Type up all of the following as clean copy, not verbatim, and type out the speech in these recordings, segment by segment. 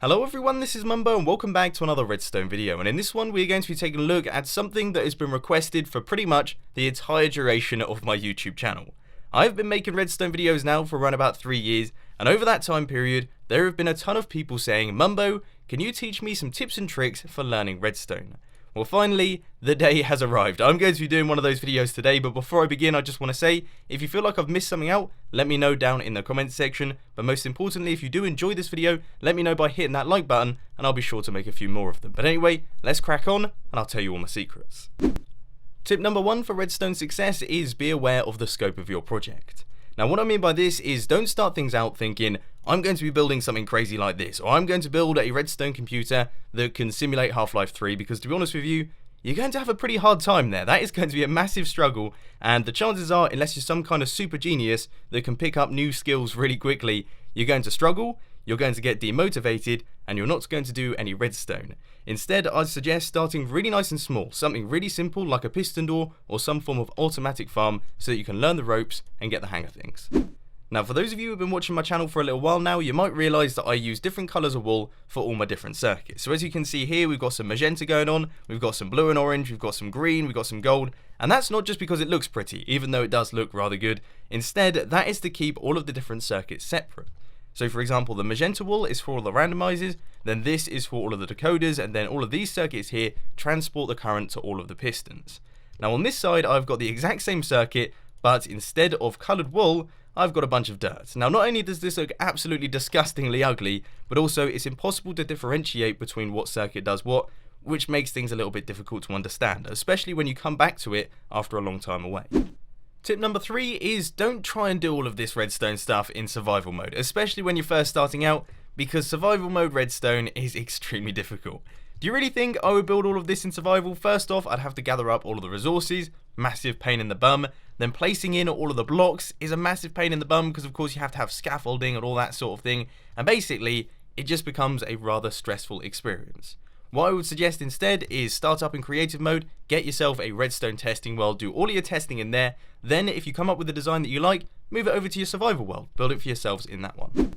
Hello everyone, this is Mumbo and welcome back to another Redstone video, and in this one we're going to be taking a look at something that has been requested for pretty much the entire duration of my YouTube channel. I've been making Redstone videos now for around about 3 years, and over that time period there have been a ton of people saying, Mumbo, can you teach me some tips and tricks for learning Redstone? Well, finally, the day has arrived. I'm going to be doing one of those videos today, but before I begin, I just want to say, if you feel like I've missed something out, let me know down in the comments section. But most importantly, if you do enjoy this video, let me know by hitting that like button, and I'll be sure to make a few more of them. But anyway, let's crack on, and I'll tell you all my secrets. Tip number 1 for Redstone success is be aware of the scope of your project. Now, what I mean by this is don't start things out thinking, I'm going to be building something crazy like this, or I'm going to build a Redstone computer that can simulate Half-Life 3, because to be honest with you, you're going to have a pretty hard time there. That is going to be a massive struggle, and the chances are, unless you're some kind of super genius that can pick up new skills really quickly, you're going to struggle, you're going to get demotivated, and you're not going to do any Redstone. Instead, I'd suggest starting really nice and small, something really simple like a piston door or some form of automatic farm so that you can learn the ropes and get the hang of things. Now, for those of you who have been watching my channel for a little while now, you might realise that I use different colours of wool for all my different circuits. So as you can see here, we've got some magenta going on, we've got some blue and orange, we've got some green, we've got some gold, and that's not just because it looks pretty, even though it does look rather good. Instead, that is to keep all of the different circuits separate. So for example, the magenta wool is for all the randomizers, then this is for all of the decoders, and then all of these circuits here transport the current to all of the pistons. Now on this side, I've got the exact same circuit, but instead of coloured wool, I've got a bunch of dirt. Now, not only does this look absolutely disgustingly ugly, but also it's impossible to differentiate between what circuit does what, which makes things a little bit difficult to understand, especially when you come back to it after a long time away. Tip number 3 is don't try and do all of this Redstone stuff in survival mode, especially when you're first starting out, because survival mode Redstone is extremely difficult. Do you really think I would build all of this in survival? First off, I'd have to gather up all of the resources, massive pain in the bum. Then placing in all of the blocks is a massive pain in the bum because of course you have to have scaffolding and all that sort of thing. And basically, it just becomes a rather stressful experience. What I would suggest instead is start up in creative mode, get yourself a Redstone testing world, do all of your testing in there. Then if you come up with a design that you like, move it over to your survival world, build it for yourselves in that one.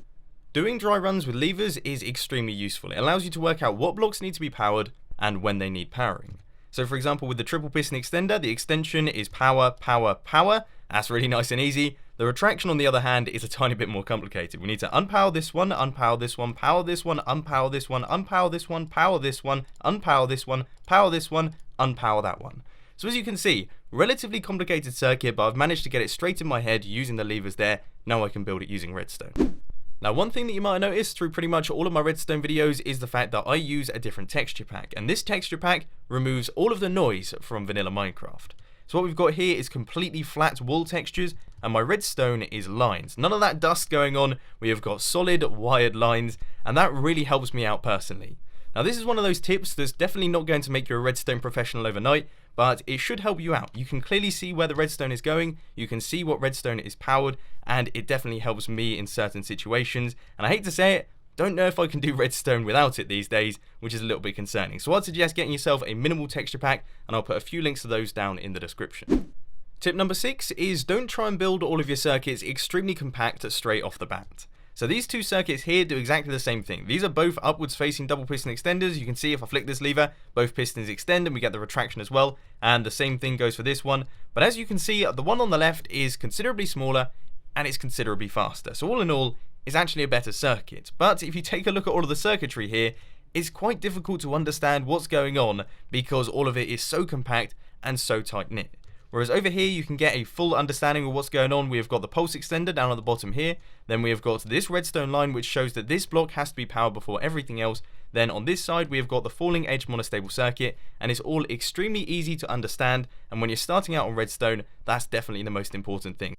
Doing dry runs with levers is extremely useful. It allows you to work out what blocks need to be powered and when they need powering. So for example, with the triple piston extender, the extension is power, power, power. That's really nice and easy. The retraction, on the other hand, is a tiny bit more complicated. We need to unpower this one, unpower this one, power this one, unpower this one, unpower this one, power this one, unpower this one, power this one, unpower that one. So as you can see, relatively complicated circuit, but I've managed to get it straight in my head using the levers there. Now I can build it using Redstone. Now, one thing that you might have noticed through pretty much all of my Redstone videos is the fact that I use a different texture pack, and this texture pack removes all of the noise from vanilla Minecraft. So what we've got here is completely flat wool textures, and my Redstone is lines. None of that dust going on, we have got solid wired lines, and that really helps me out personally. Now this is one of those tips that's definitely not going to make you a Redstone professional overnight, but it should help you out. You can clearly see where the Redstone is going, you can see what Redstone is powered, and it definitely helps me in certain situations. And I hate to say it, don't know if I can do Redstone without it these days, which is a little bit concerning. So I'd suggest getting yourself a minimal texture pack, and I'll put a few links to those down in the description. Tip number 6 is don't try and build all of your circuits extremely compact straight off the bat. So these two circuits here do exactly the same thing. These are both upwards facing double piston extenders. You can see if I flick this lever, both pistons extend and we get the retraction as well. And the same thing goes for this one. But as you can see, the one on the left is considerably smaller and it's considerably faster. So all in all, it's actually a better circuit. But if you take a look at all of the circuitry here, it's quite difficult to understand what's going on because all of it is so compact and so tight-knit. Whereas over here you can get a full understanding of what's going on. We have got the pulse extender down at the bottom here. Then we have got this redstone line which shows that this block has to be powered before everything else. Then on this side we have got the falling edge monostable circuit, and it's all extremely easy to understand, and when you're starting out on Redstone, that's definitely the most important thing.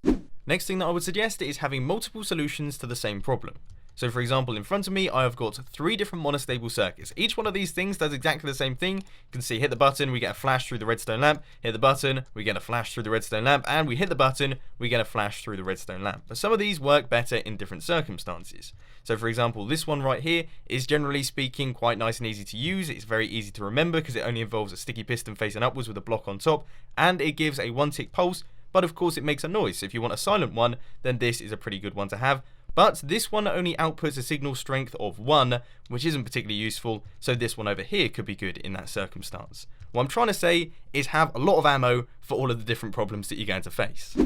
Next thing that I would suggest is having multiple solutions to the same problem. So for example, in front of me, I have got 3 different monostable circuits. Each one of these things does exactly the same thing. You can see, hit the button, we get a flash through the redstone lamp. Hit the button, we get a flash through the redstone lamp. And we hit the button, we get a flash through the redstone lamp. But some of these work better in different circumstances. So for example, this one right here is generally speaking quite nice and easy to use. It's very easy to remember because it only involves a sticky piston facing upwards with a block on top. And it gives a 1-tick pulse. But of course it makes a noise. So if you want a silent one, then this is a pretty good one to have. But this one only outputs a signal strength of 1, which isn't particularly useful, so this one over here could be good in that circumstance. What I'm trying to say is have a lot of ammo for all of the different problems that you're going to face.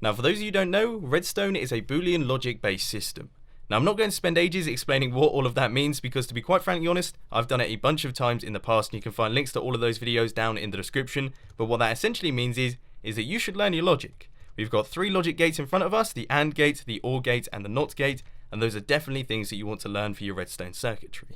Now, for those of you who don't know, Redstone is a Boolean logic based system. Now, I'm not going to spend ages explaining what all of that means because, to be quite frankly honest, I've done it a bunch of times in the past, and you can find links to all of those videos down in the description. But what that essentially means is that you should learn your logic. We've got 3 logic gates in front of us: the AND gate, the OR gate, and the NOT gate, and those are definitely things that you want to learn for your Redstone circuitry.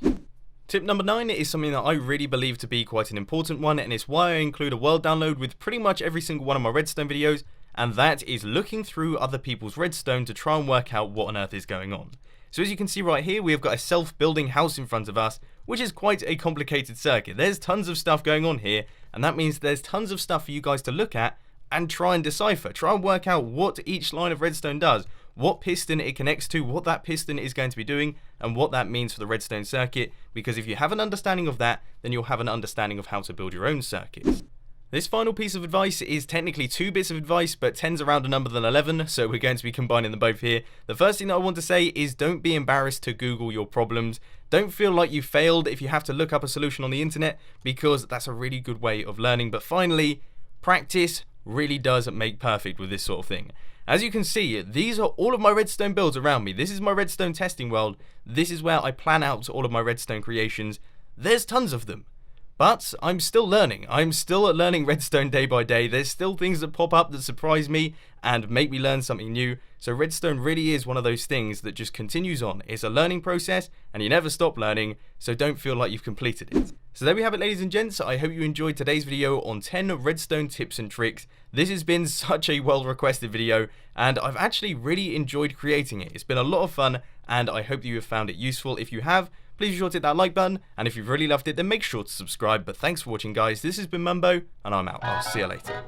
Tip number 9 is something that I really believe to be quite an important one, and it's why I include a world download with pretty much every single one of my Redstone videos, and that is looking through other people's Redstone to try and work out what on earth is going on. So as you can see right here, we have got a self-building house in front of us, which is quite a complicated circuit. There's tons of stuff going on here, and that means there's tons of stuff for you guys to look at and try and decipher. Try and work out what each line of redstone does, what piston it connects to, what that piston is going to be doing, and what that means for the redstone circuit, because if you have an understanding of that, then you'll have an understanding of how to build your own circuits. This final piece of advice is technically 2 bits of advice, but 10's a rounder number than 11, so we're going to be combining them both here. The first thing that I want to say is don't be embarrassed to Google your problems. Don't feel like you failed if you have to look up a solution on the internet, because that's a really good way of learning. But finally, practice really does make perfect with this sort of thing. As you can see, these are all of my redstone builds around me. This is my redstone testing world. This is where I plan out all of my redstone creations. There's tons of them. But I'm still learning. I'm still learning redstone day by day. There's still things that pop up that surprise me and make me learn something new. So redstone really is one of those things that just continues on. It's a learning process and you never stop learning, so don't feel like you've completed it. So there we have it, ladies and gents. I hope you enjoyed today's video on 10 redstone tips and tricks. This has been such a well requested video and I've actually really enjoyed creating it. It's been a lot of fun and I hope that you have found it useful. If you have, please be sure to hit that like button, and if you've really loved it, then make sure to subscribe. But thanks for watching, guys. This has been Mumbo, and I'm out. I'll see you later.